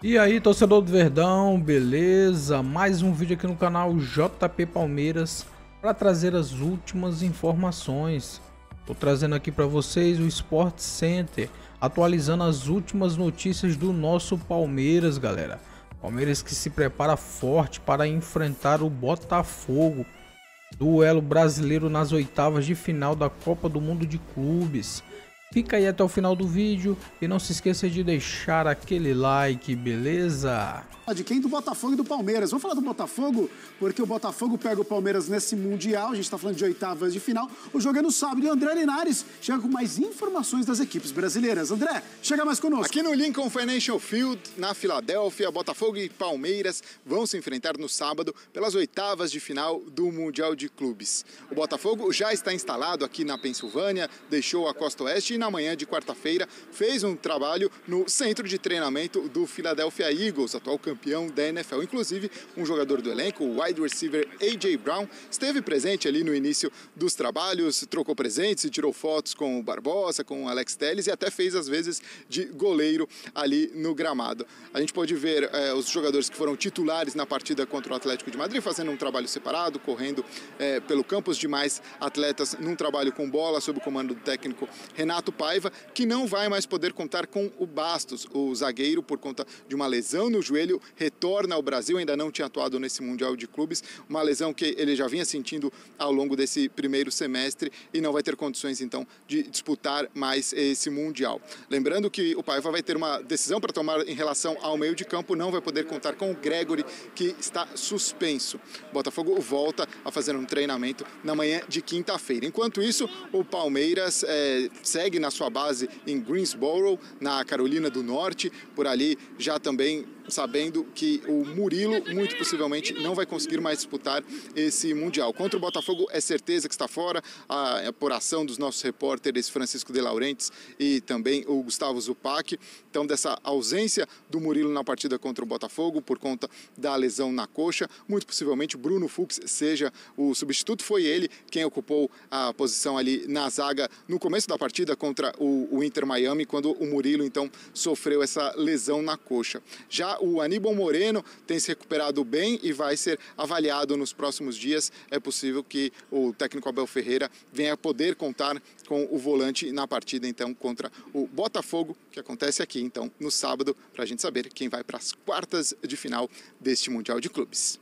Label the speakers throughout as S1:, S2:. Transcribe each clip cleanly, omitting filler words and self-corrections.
S1: E aí, torcedor do Verdão, beleza? Mais um vídeo aqui no canal JP Palmeiras para trazer as últimas informações. Tô trazendo aqui para vocês o Sport Center, atualizando as últimas notícias do nosso Palmeiras, galera. Palmeiras que se prepara forte para enfrentar o Botafogo, duelo brasileiro nas oitavas de final da Copa do Mundo de Clubes. Fica aí até o final do vídeo e não se esqueça de deixar aquele like, beleza?
S2: De quem? Do Botafogo e do Palmeiras. Vamos falar do Botafogo, porque o Botafogo pega o Palmeiras nesse Mundial, a gente está falando de oitavas de final. O jogo é no sábado e o André Linares chega com mais informações das equipes brasileiras. André, chega mais conosco.
S3: Aqui no Lincoln Financial Field, na Filadélfia, Botafogo e Palmeiras vão se enfrentar no sábado pelas oitavas de final do Mundial de Clubes. O Botafogo já está instalado aqui na Pensilvânia, deixou a Costa Oeste e na manhã de quarta-feira fez um trabalho no centro de treinamento do Philadelphia Eagles, atual campeão da NFL. Inclusive, um jogador do elenco, o wide receiver A.J. Brown, esteve presente ali no início dos trabalhos, trocou presentes e tirou fotos com o Barbosa, com o Alex Telles e até fez às vezes de goleiro ali no gramado. A gente pode ver os jogadores que foram titulares na partida contra o Atlético de Madrid fazendo um trabalho separado, correndo pelo campo, os demais atletas num trabalho com bola sob o comando do técnico Renato Paiva, que não vai mais poder contar com o Bastos, o zagueiro, por conta de uma lesão no joelho, retorna ao Brasil, ainda não tinha atuado nesse Mundial de Clubes, uma lesão que ele já vinha sentindo ao longo desse primeiro semestre e não vai ter condições então de disputar mais esse Mundial. Lembrando que o Paiva vai ter uma decisão para tomar em relação ao meio de campo, não vai poder contar com o Gregory, que está suspenso. O Botafogo volta a fazer um treinamento na manhã de quinta-feira. Enquanto isso, o Palmeiras segue na sua base em Greensboro, na Carolina do Norte, por ali já também sabendo que o Murilo muito possivelmente não vai conseguir mais disputar esse Mundial. Contra o Botafogo é certeza que está fora, a apuração dos nossos repórteres Francisco de Laurentiis e também o Gustavo Zupac. Então, dessa ausência do Murilo na partida contra o Botafogo por conta da lesão na coxa, muito possivelmente Bruno Fux seja o substituto. Foi ele quem ocupou a posição ali na zaga no começo da partida contra o Inter Miami, quando o Murilo então sofreu essa lesão na coxa. Já o Aníbal Moreno tem se recuperado bem e vai ser avaliado nos próximos dias. É possível que o técnico Abel Ferreira venha a poder contar com o volante na partida então contra o Botafogo, que acontece aqui então no sábado, para a gente saber quem vai para as quartas de final deste Mundial de Clubes.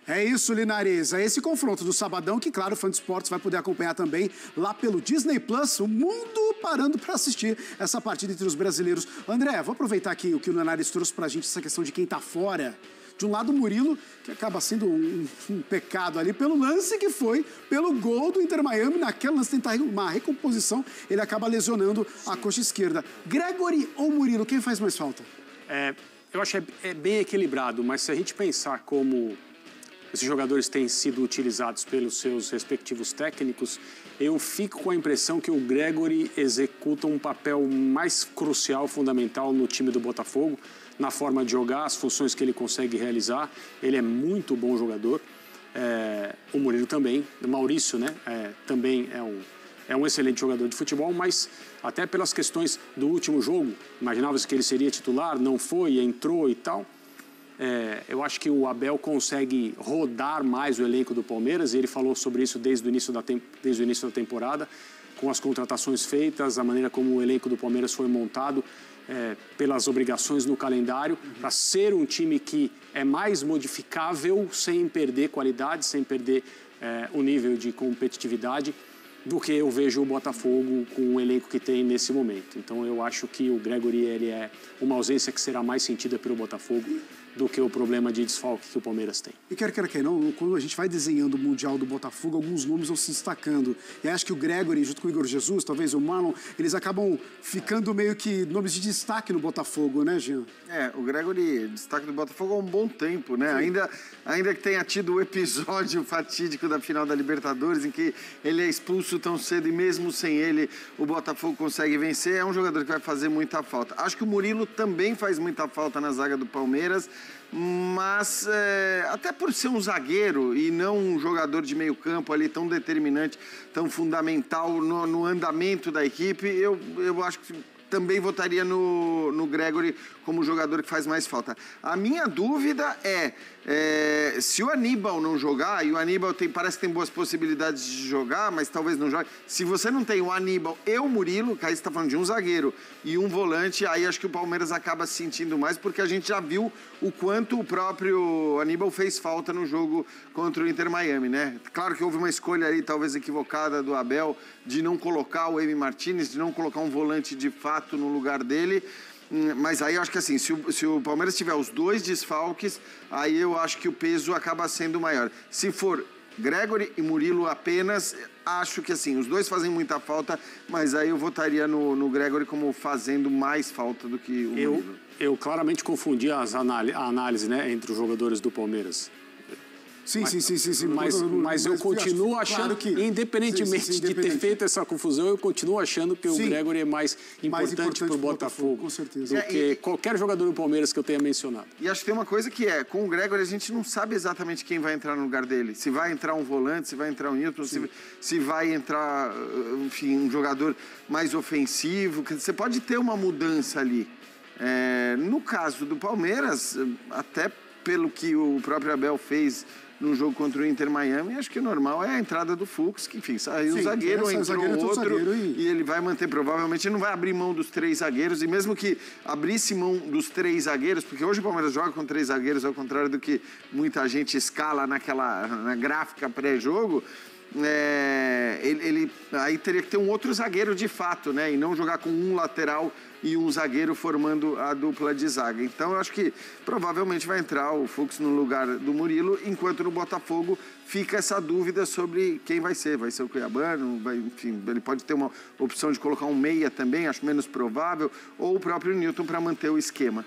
S2: É isso, Linares. É esse confronto do sabadão que, claro, o Fã de Esportes vai poder acompanhar também lá pelo Disney Plus, o mundo parando para assistir essa partida entre os brasileiros. André, vou aproveitar aqui o que o Linares trouxe para a gente, essa questão de quem está fora. De um lado, o Murilo, que acaba sendo um pecado ali pelo lance que foi, pelo gol do Inter Miami, naquele lance tentar uma recomposição, ele acaba lesionando a coxa esquerda. Gregory ou Murilo, quem faz mais falta?
S4: Eu acho que é bem equilibrado, mas se a gente pensar como esses jogadores têm sido utilizados pelos seus respectivos técnicos, eu fico com a impressão que o Gregory executa um papel mais crucial, fundamental no time do Botafogo, na forma de jogar, as funções que ele consegue realizar. Ele é muito bom jogador. O Murilo também, o Maurício, né, também é um excelente jogador de futebol, mas até pelas questões do último jogo, imaginava-se que ele seria titular, não foi, entrou e tal. Eu acho que o Abel consegue rodar mais o elenco do Palmeiras, e ele falou sobre isso desde o início da temporada, com as contratações feitas, a maneira como o elenco do Palmeiras foi montado, pelas obrigações no calendário, para ser um time que é mais modificável, sem perder qualidade, sem perder o nível de competitividade, do que eu vejo o Botafogo com o elenco que tem nesse momento. Então eu acho que o Gregory ele é uma ausência que será mais sentida pelo Botafogo do que o problema de desfalque que o Palmeiras tem.
S2: E quer não, quando a gente vai desenhando o Mundial do Botafogo, alguns nomes vão se destacando. E acho que o Gregory, junto com o Igor Jesus, talvez o Marlon, eles acabam ficando meio que nomes de destaque no Botafogo, né, Jean?
S5: O Gregory, destaque do Botafogo há um bom tempo, né? Ainda que tenha tido o episódio fatídico da final da Libertadores, em que ele é expulso tão cedo e mesmo sem ele o Botafogo consegue vencer, é um jogador que vai fazer muita falta. Acho que o Murilo também faz muita falta na zaga do Palmeiras, mas até por ser um zagueiro e não um jogador de meio campo ali tão determinante, tão fundamental no andamento da equipe, eu acho que também votaria no Gregori como jogador que faz mais falta. A minha dúvida é se o Aníbal não jogar, e o Aníbal parece que tem boas possibilidades de jogar, mas talvez não jogue. Se você não tem o Aníbal e o Murilo, que aí você está falando de um zagueiro e um volante, aí acho que o Palmeiras acaba se sentindo mais, porque a gente já viu o quanto o próprio Aníbal fez falta no jogo contra o Inter Miami, né? Claro que houve uma escolha aí, talvez equivocada, do Abel, de não colocar o Emi Martinez, de não colocar um volante de fato no lugar dele. Mas aí eu acho que assim, se o Palmeiras tiver os dois desfalques, aí eu acho que o peso acaba sendo maior. Se for Gregori e Murilo apenas, acho que assim, os dois fazem muita falta, mas aí eu votaria no Gregori como fazendo mais falta do que o Murilo.
S4: Eu claramente confundi a análise, né, entre os jogadores do Palmeiras.
S2: Sim.
S4: Mas eu continuo achando, que, independentemente de ter feito essa confusão, eu continuo achando que o Gregori é mais importante para o Botafogo,
S2: com certeza,
S4: do que qualquer jogador do Palmeiras que eu tenha mencionado.
S5: E acho que tem uma coisa que com o Gregori a gente não sabe exatamente quem vai entrar no lugar dele. Se vai entrar um volante, se vai entrar um Nilton, se vai entrar, enfim, um jogador mais ofensivo. Você pode ter uma mudança ali. No caso do Palmeiras, até pelo que o próprio Abel fez no jogo contra o Inter Miami, acho que o normal é a entrada do Fux, que enfim, saiu um zagueiro, entrou outro, e ele vai manter, provavelmente, ele não vai abrir mão dos 3 zagueiros, e mesmo que abrisse mão dos 3 zagueiros, porque hoje o Palmeiras joga com 3 zagueiros, ao contrário do que muita gente escala na gráfica pré-jogo, ele aí teria que ter um outro zagueiro de fato, né, e não jogar com um lateral e um zagueiro formando a dupla de zaga. Então, eu acho que provavelmente vai entrar o Fux no lugar do Murilo, enquanto no Botafogo fica essa dúvida sobre quem vai ser. Vai ser o Cuiabano, enfim, ele pode ter uma opção de colocar um meia também, acho menos provável, ou o próprio Nilton para manter o esquema.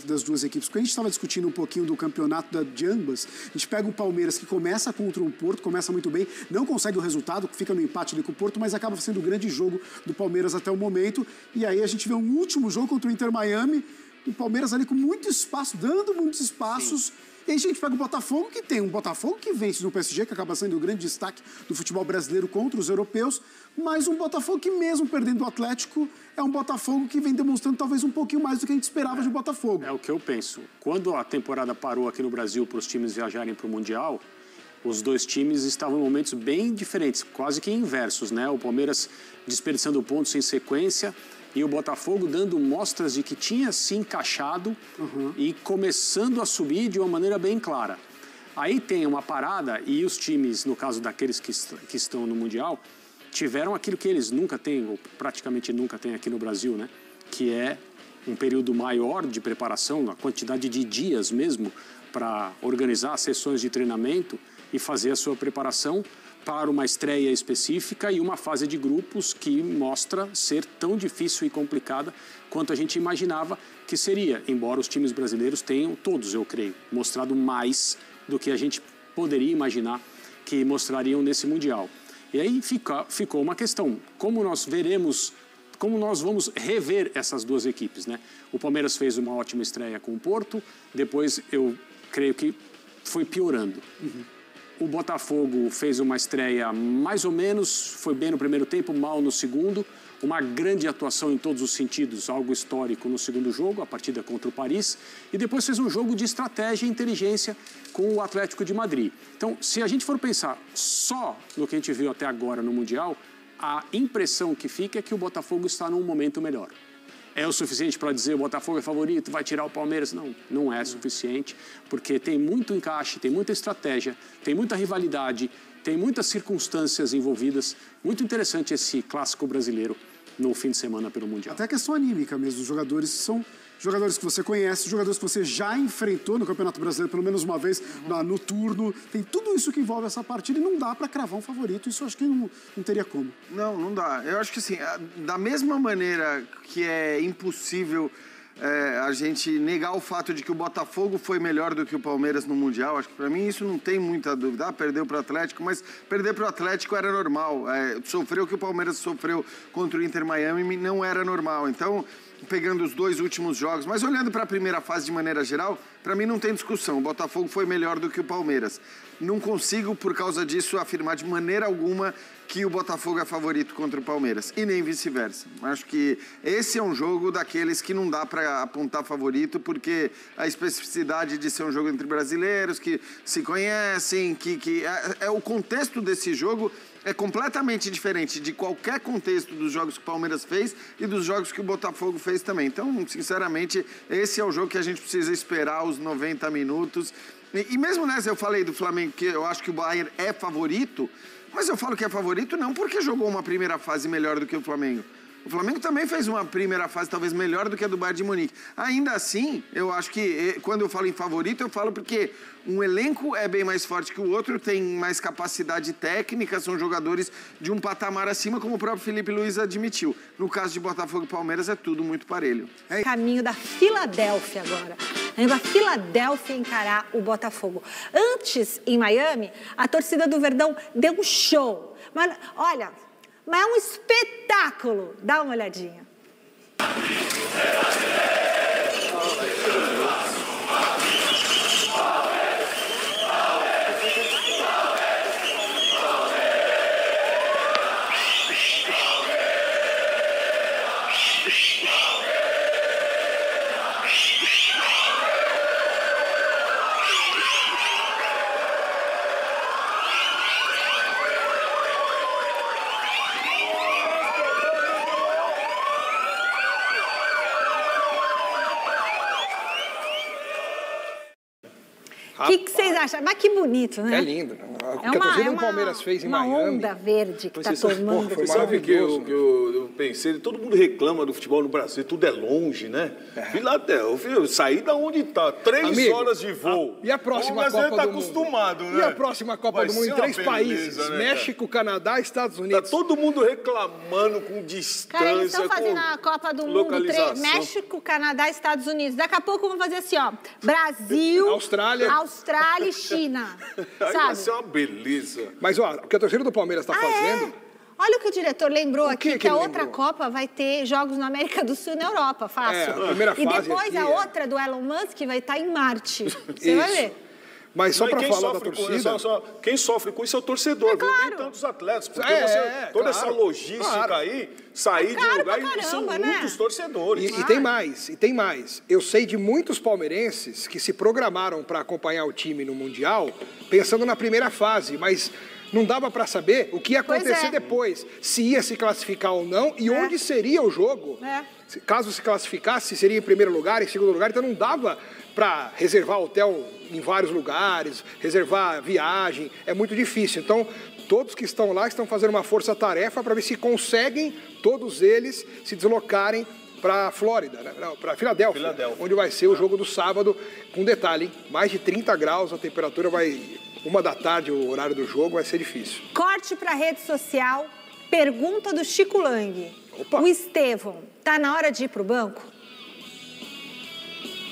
S2: Das duas equipes, porque a gente estava discutindo um pouquinho do campeonato de ambas, a gente pega o Palmeiras que começa contra o Porto, começa muito bem, não consegue o resultado, fica no empate ali com o Porto, mas acaba sendo o grande jogo do Palmeiras até o momento, e aí a gente vê um último jogo contra o Inter Miami, o Palmeiras ali com muito espaço, dando muitos espaços. Sim. E aí a gente pega o Botafogo, que tem um Botafogo que vence no PSG, que acaba sendo o grande destaque do futebol brasileiro contra os europeus, mas um Botafogo que, mesmo perdendo o Atlético, é um Botafogo que vem demonstrando talvez um pouquinho mais do que a gente esperava de Botafogo.
S4: É o que eu penso. Quando a temporada parou aqui no Brasil para os times viajarem para o Mundial, os dois times estavam em momentos bem diferentes, quase que inversos, né? O Palmeiras desperdiçando pontos em sequência e o Botafogo dando mostras de que tinha se encaixado e começando a subir de uma maneira bem clara. Aí tem uma parada e os times, no caso daqueles que estão no Mundial, tiveram aquilo que eles nunca têm, ou praticamente nunca têm aqui no Brasil, né? Que é um período maior de preparação, a quantidade de dias mesmo, para organizar sessões de treinamento e fazer a sua preparação para uma estreia específica e uma fase de grupos que mostra ser tão difícil e complicada quanto a gente imaginava que seria, embora os times brasileiros tenham, todos eu creio, mostrado mais do que a gente poderia imaginar que mostrariam nesse Mundial. E aí ficou uma questão, como nós vamos rever essas duas equipes, né? O Palmeiras fez uma ótima estreia com o Porto, depois eu creio que foi piorando. O Botafogo fez uma estreia mais ou menos, foi bem no primeiro tempo, mal no segundo. Uma grande atuação em todos os sentidos, algo histórico no segundo jogo, a partida contra o Paris. E depois fez um jogo de estratégia e inteligência com o Atlético de Madrid. Então, se a gente for pensar só no que a gente viu até agora no Mundial, a impressão que fica é que o Botafogo está num momento melhor. É o suficiente para dizer o Botafogo é favorito, vai tirar o Palmeiras? Não, não é suficiente, porque tem muito encaixe, tem muita estratégia, tem muita rivalidade, tem muitas circunstâncias envolvidas. Muito interessante esse clássico brasileiro no fim de semana pelo Mundial.
S2: Até a questão anímica mesmo, os jogadores são jogadores que você conhece, jogadores que você já enfrentou no Campeonato Brasileiro pelo menos uma vez, no turno. Tem tudo isso que envolve essa partida e não dá para cravar um favorito. Isso eu acho que não teria como.
S5: Não dá. Eu acho que assim, da mesma maneira que é impossível a gente negar o fato de que o Botafogo foi melhor do que o Palmeiras no Mundial, acho que para mim isso não tem muita dúvida. Perdeu para o Atlético, mas perder para o Atlético era normal. Sofreu o que o Palmeiras sofreu contra o Inter Miami não era normal. Então, pegando os 2 últimos jogos, mas olhando para a primeira fase de maneira geral, para mim não tem discussão. O Botafogo foi melhor do que o Palmeiras. Não consigo, por causa disso, afirmar de maneira alguma que o Botafogo é favorito contra o Palmeiras, e nem vice-versa. Acho que esse é um jogo daqueles que não dá para apontar favorito, porque a especificidade de ser um jogo entre brasileiros, que se conhecem, o contexto desse jogo é completamente diferente de qualquer contexto dos jogos que o Palmeiras fez e dos jogos que o Botafogo fez também. Então, sinceramente, esse é o jogo que a gente precisa esperar os 90 minutos. E mesmo nessa, eu falei do Flamengo, que eu acho que o Bayern é favorito, mas eu falo que é favorito não porque jogou uma primeira fase melhor do que o Flamengo. O Flamengo também fez uma primeira fase talvez melhor do que a do Bayern de Munique. Ainda assim, eu acho que quando eu falo em favorito, eu falo porque um elenco é bem mais forte que o outro, tem mais capacidade técnica, são jogadores de um patamar acima, como o próprio Felipe Luiz admitiu. No caso de Botafogo e Palmeiras, é tudo muito parelho.
S6: Caminho da Filadélfia agora. A Filadélfia encarar o Botafogo. Antes, em Miami, a torcida do Verdão deu um show. Mas, olha, é um espetáculo. Dá uma olhadinha. O que vocês acham? Mas que bonito, né?
S7: É lindo. O que a torcida do Palmeiras fez em Miami...
S6: Uma onda verde que está tomando.
S7: Foi
S8: Sabe que eu pensei, todo mundo reclama do futebol no Brasil, tudo é longe, né? Filadélfia, eu saí da onde tá, 3 horas de voo.
S7: E a próxima Copa do Mundo?
S8: Acostumado, né?
S7: E a próxima Copa do Mundo em 3 países, né, México, Canadá e Estados Unidos.
S8: Tá todo mundo reclamando com distância,
S6: cara, eles estão fazendo a Copa do Mundo, México, Canadá e Estados Unidos. Daqui a pouco vamos fazer assim, ó, Brasil, Austrália e China,
S8: Aí
S6: sabe?
S8: vai ser uma beleza.
S7: Mas, ó, o que a torcida do Palmeiras está fazendo...
S6: Olha o que o diretor lembrou aqui, que a outra
S7: lembrou?
S6: Copa vai ter jogos na América do Sul e na Europa, fácil.
S7: A primeira fase
S6: e depois
S7: aqui
S6: a outra do Elon Musk vai estar em Marte. Você vai ver.
S7: Mas só para falar da torcida...
S8: Quem sofre com isso é o torcedor,
S6: claro.
S8: Nem tantos atletas. Porque
S7: claro.
S8: toda essa logística aí, sair de um lugar, e são muitos torcedores.
S7: E tem mais. Eu sei de muitos palmeirenses que se programaram para acompanhar o time no Mundial pensando na primeira fase, mas não dava para saber o que ia acontecer depois, se ia se classificar ou não e onde seria o jogo. Caso se classificasse, seria em primeiro lugar, em segundo lugar, então não dava para reservar hotel em vários lugares, reservar viagem, é muito difícil. Então, todos que estão lá estão fazendo uma força-tarefa para ver se conseguem, todos eles, se deslocarem para a Flórida, né? Para Filadélfia, onde vai ser o jogo do sábado, com detalhe, hein? Mais de 30 graus, a temperatura vai... 1 da tarde, o horário do jogo, vai ser difícil.
S6: Corte para a rede social, pergunta do Chico Lang.
S7: Opa.
S6: O Estevão, tá na hora de ir pro banco?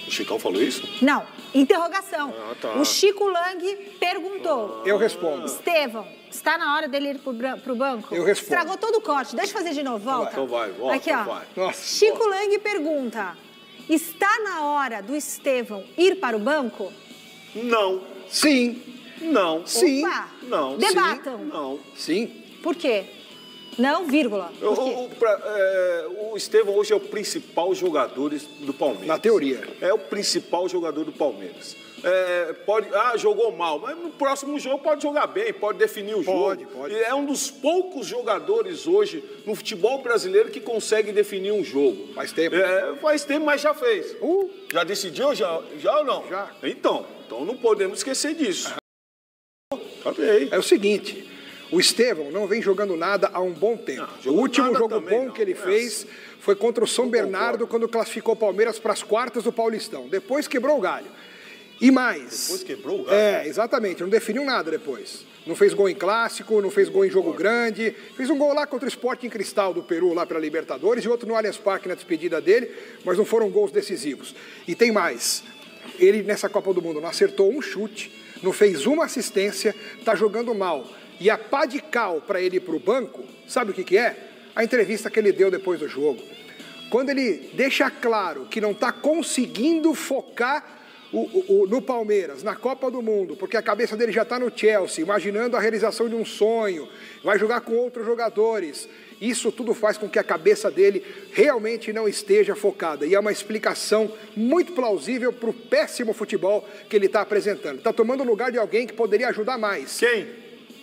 S8: O Chicão falou isso?
S6: Não, interrogação.
S8: Tá.
S6: O Chico Lang perguntou.
S7: Eu respondo.
S6: Estevão, está na hora dele ir pro banco?
S7: Eu respondo.
S6: Estragou todo o corte, deixa eu fazer de novo, volta.
S8: Então vai, volta,
S6: aqui, ó.
S8: vai.
S7: Nossa,
S6: Chico Lang pergunta, está na hora do Estevão ir para o banco?
S8: Não.
S7: Sim.
S8: Não.
S7: Sim.
S6: Opa.
S8: Não.
S6: Debatam.
S8: Não.
S7: Sim.
S6: Por quê? Não, vírgula. Por quê?
S8: O Estevão hoje é o principal jogador do Palmeiras.
S7: Na teoria.
S8: É o principal jogador do Palmeiras. Jogou mal, mas no próximo jogo pode jogar bem, pode definir o jogo.
S7: Pode.
S8: E é um dos poucos jogadores hoje no futebol brasileiro que consegue definir um jogo.
S7: Faz tempo.
S8: Faz tempo, mas já fez. Já decidiu? Já ou não?
S7: Já.
S8: Então não podemos esquecer disso. Acabei.
S7: É o seguinte, o Estevão não vem jogando nada há um bom tempo. O último jogo bom que ele fez foi contra o São Bernardo, quando classificou o Palmeiras para as quartas do Paulistão. Depois quebrou o galho. E mais...
S8: Depois quebrou o galho?
S7: Exatamente. Não definiu nada depois. Não fez gol em clássico, não fez gol em jogo grande. Fez um gol lá contra o Sporting Cristal do Peru, lá pela Libertadores, e outro no Allianz Parque na despedida dele, mas não foram gols decisivos. E tem mais. Ele, nessa Copa do Mundo, não acertou um chute, não fez uma assistência, tá jogando mal. E a pá de cal para ele ir para o banco, sabe o que é? A entrevista que ele deu depois do jogo. quando ele deixa claro que não está conseguindo focar no Palmeiras, na Copa do Mundo, porque a cabeça dele já está no Chelsea, imaginando a realização de um sonho, vai jogar com outros jogadores. Isso tudo faz com que a cabeça dele realmente não esteja focada. E é uma explicação muito plausível para o péssimo futebol que ele está apresentando. Está tomando o lugar de alguém que poderia ajudar mais.
S8: Quem?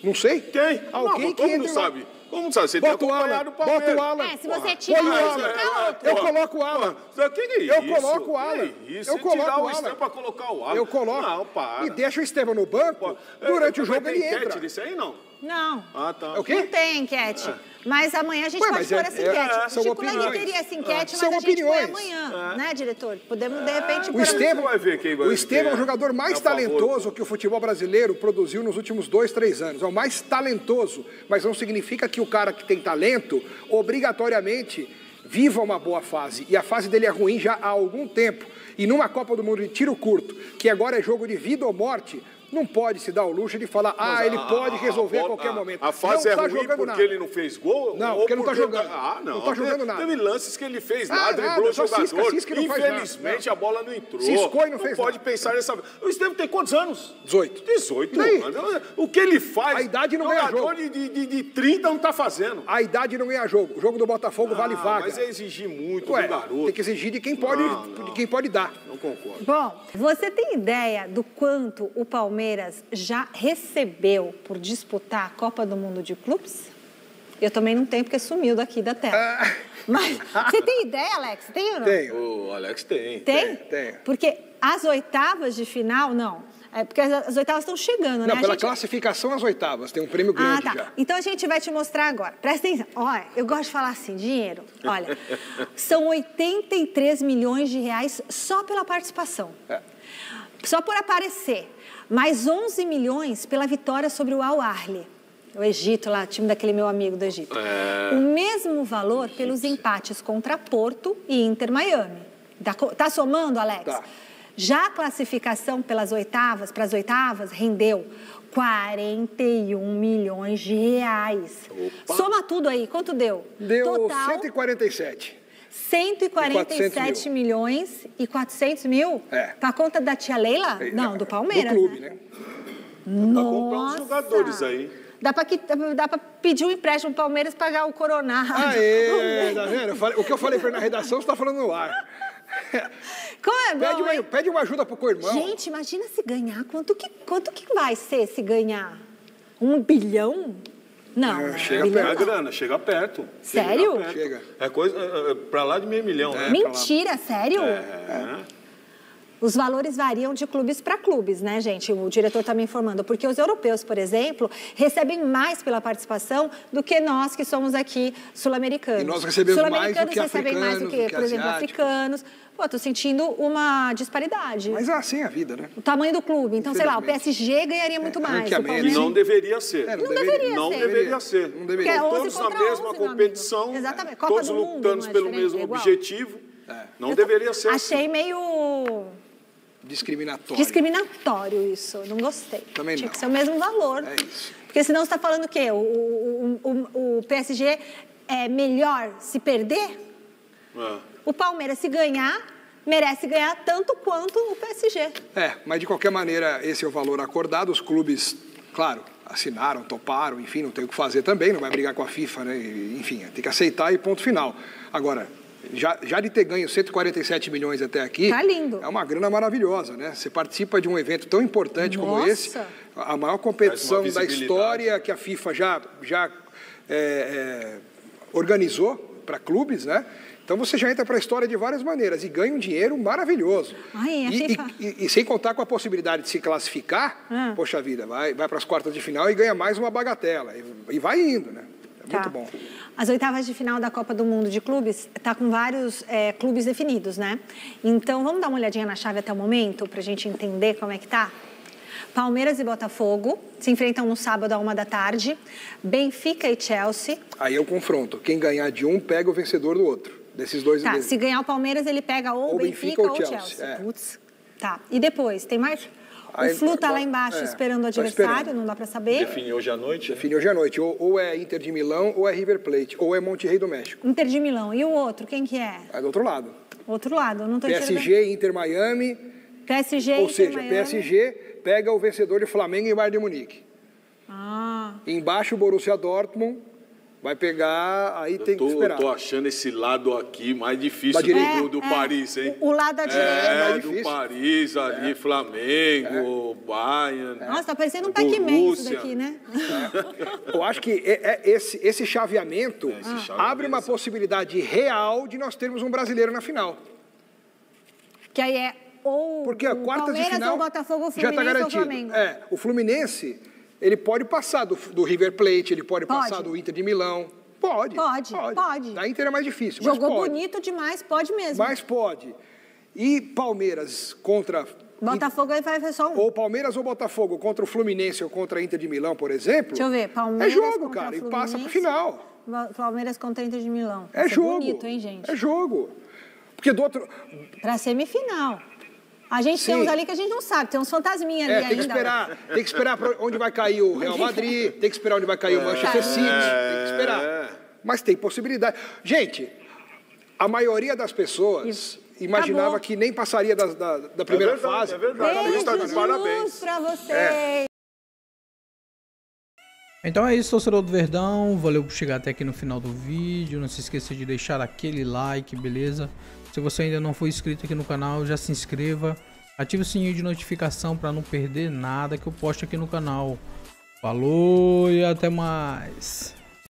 S7: Não sei.
S8: Quem?
S7: Alguém
S8: não,
S7: que
S8: todo mundo sabe. Como sabe? Você
S7: bota
S8: tem acompanhado o Palmeiras.
S7: Bota o Alan.
S6: Se você tirar outro.
S7: Eu coloco o Alan.
S8: Eu
S7: coloco o Alan.
S8: Eu coloco o Alan. Para colocar o Alan.
S7: Eu coloco.
S8: Não, para.
S7: E deixa o Estevão no banco. Durante o jogo ele entra.
S8: Desse aí, não?
S6: Não.
S8: Ah, tá.
S7: O quê?
S6: Não tem enquete. Mas amanhã a gente pode pôr essa enquete.
S7: São
S6: Chico
S7: opiniões.
S6: teria essa enquete,
S7: São
S6: mas a gente põe
S7: opiniões.
S6: amanhã, né, diretor? Podemos, de repente,
S7: O Estevão
S8: vai ver quem vai
S7: o Estevão é o jogador mais talentoso que o futebol brasileiro produziu nos últimos 2, 3 anos. É o mais talentoso, mas não significa que o cara que tem talento, obrigatoriamente, viva uma boa fase. E a fase dele é ruim já há algum tempo. E numa Copa do Mundo de tiro curto, que agora é jogo de vida ou morte, não pode se dar o luxo de falar, ele pode resolver a qualquer momento.
S8: A fase
S7: não
S8: é ruim porque
S7: nada.
S8: ele não fez gol?
S7: Não,
S8: ou
S7: porque não está jogando.
S8: Não
S7: está jogando nada.
S8: Teve lances que ele fez lá, driblou o jogador.
S7: Cisca, não
S8: Infelizmente, a bola não entrou.
S7: Ciscou e não fez
S8: pode
S7: nada.
S8: pensar nessa... O Estevão tem quantos anos?
S7: 18.
S8: 18 anos. O que ele faz,
S7: a idade não ganha jogo.
S8: De 30 não está fazendo.
S7: A idade não ganha jogo. O jogo do Botafogo vale vaga.
S8: Mas é exigir muito do garoto.
S7: Tem que exigir de quem pode, de quem pode dar.
S8: Não concordo.
S6: Bom, você tem ideia do quanto o Palmeiras já recebeu por disputar a Copa do Mundo de Clubes? Eu também não tenho, porque sumiu daqui da tela. Mas você tem ideia, Alex? Tem ou não?
S7: Tenho.
S8: O Alex tem.
S6: Tem?
S7: Tem.
S6: Porque as oitavas de final, não. É porque as oitavas estão chegando, né?
S7: Não, pela classificação às oitavas. Tem um prêmio grande já.
S6: Então a gente vai te mostrar agora. Presta atenção. Olha, eu gosto de falar assim, dinheiro. Olha, são 83 milhões de reais só pela participação. Só por aparecer. Mais 11 milhões pela vitória sobre o Al Ahly. O Egito lá, time daquele meu amigo do Egito. O mesmo valor pelos empates contra Porto e Inter Miami. Tá somando, Alex?
S7: Tá.
S6: Já a classificação para as oitavas, rendeu 41 milhões de reais.
S8: Opa.
S6: Soma tudo aí, quanto deu?
S7: Deu
S6: Total,
S7: 147.
S6: 147 milhões e 400 mil? Para conta da tia Leila? Não, do Palmeiras,
S7: do clube, né?
S8: Pra comprar uns jogadores aí.
S6: Dá para pedir um empréstimo pro Palmeiras pagar o Coroná.
S7: Tá vendo? O que eu falei pra ele na redação, você tá falando no ar.
S6: Como é bom,
S7: pede uma ajuda pro co-irmão.
S6: Gente, imagina se ganhar. Quanto que vai ser se ganhar? 1 bilhão? Não.
S8: Chega perto. A grana, chega perto.
S6: Sério?
S8: Chega. É coisa pra lá de $500 mil, né?
S6: Mentira, sério? Os valores variam de clubes para clubes, né, gente? O diretor está me informando. Porque os europeus, por exemplo, recebem mais pela participação do que nós que somos aqui sul-americanos.
S7: E nós recebemos mais do que
S6: recebem mais do que, por exemplo, africanos. Pô, tô sentindo uma disparidade.
S7: Mas é assim a vida, né?
S6: O tamanho do clube. Então, sei lá, o PSG ganharia muito mais.
S8: E não deveria ser.
S6: Não
S8: deveria ser.
S7: Não deveria.
S8: Todos na mesma competição.
S6: Exatamente. Copa
S8: todos
S6: do Mundo,
S8: lutando pelo mesmo objetivo. Não deveria ser assim.
S6: Achei meio... Discriminatório isso, não gostei.
S7: Também
S6: Tinha
S7: não.
S6: que ser o mesmo valor.
S7: É isso.
S6: Porque senão você está falando o quê? O PSG é melhor se perder? O Palmeiras, se ganhar, merece ganhar tanto quanto o PSG.
S7: Mas de qualquer maneira, esse é o valor acordado. Os clubes, claro, assinaram, toparam, enfim, não tem o que fazer também, não vai brigar com a FIFA, né? Enfim, tem que aceitar e ponto final. Agora, já de ter ganho 147 milhões até aqui,
S6: tá lindo.
S7: É uma grana maravilhosa, né? Você participa de um evento tão importante como esse, a maior competição da história que a FIFA já organizou para clubes, né? Então você já entra para a história de várias maneiras e ganha um dinheiro maravilhoso. E sem contar com a possibilidade de se classificar, poxa vida, vai para as quartas de final e ganha mais uma bagatela. E vai indo, né? Muito bom.
S6: As oitavas de final da Copa do Mundo de Clubes está com vários clubes definidos, né? Então, vamos dar uma olhadinha na chave até o momento, para a gente entender como é que tá? Palmeiras e Botafogo se enfrentam no sábado à 13h. Benfica e Chelsea.
S7: Aí eu confronto. Quem ganhar de um, pega o vencedor do outro. Desses dois.
S6: Tá, se ganhar o Palmeiras, ele pega ou Benfica ou Chelsea.
S7: É.
S6: Putz. Tá. E depois, tem mais? O Flu tá lá embaixo esperando o adversário, não dá para saber.
S8: Define hoje à noite?
S7: Define hoje à noite. Ou é Inter de Milão, ou é River Plate, ou é Monterrey do México.
S6: Inter de Milão. E o outro, quem que é?
S7: É do outro lado.
S6: Outro lado, não tô
S7: PSG, Inter Miami.
S6: PSG,
S7: ou
S6: Inter
S7: seja,
S6: Miami.
S7: PSG pega o vencedor de Flamengo e Bayern de Munique. Embaixo o Borussia Dortmund vai pegar, aí tem que esperar.
S8: Eu tô achando esse lado aqui mais difícil do Paris, hein?
S6: O lado da direita.
S8: Do Paris ali, Flamengo, Bayern.
S6: Nossa, tá parecendo um Pac-Man isso daqui, né?
S7: Eu acho que esse chaveamento abre uma possibilidade real de nós termos um brasileiro na final.
S6: Que aí é ou
S7: porque a quarta
S6: Palmeiras
S7: de final
S6: ou Botafogo, Fluminense
S7: já tá garantido.
S6: Ou Flamengo.
S7: O Fluminense, ele pode passar do River Plate, ele pode passar do Inter de Milão. Pode. Da Inter é mais difícil,
S6: Jogou
S7: mas pode.
S6: Bonito demais, pode mesmo.
S7: Mas pode. E Palmeiras contra...
S6: Botafogo aí vai só um.
S7: Ou Palmeiras ou Botafogo contra o Fluminense ou contra a Inter de Milão, por exemplo.
S6: Deixa eu ver, Palmeiras
S7: é jogo, cara, e passa pro final.
S6: Palmeiras contra a Inter de Milão.
S7: É jogo.
S6: Bonito, hein, gente?
S7: É jogo. Porque do outro...
S6: Pra semifinal. A gente tem uns ali que a gente não sabe, tem uns fantasminhas ali ainda.
S7: Tem que esperar onde vai cair o Real Madrid, tem que esperar onde vai cair o Manchester City, tem que esperar. Mas tem possibilidade. Gente, a maioria das pessoas imaginava que nem passaria da primeira fase.
S8: É verdade,
S6: parabéns pra vocês.
S1: Então é isso, torcedor do Verdão. Valeu por chegar até aqui no final do vídeo. Não se esqueça de deixar aquele like, beleza? Se você ainda não for inscrito aqui no canal, já se inscreva. Ative o sininho de notificação para não perder nada que eu posto aqui no canal. Falou e até mais!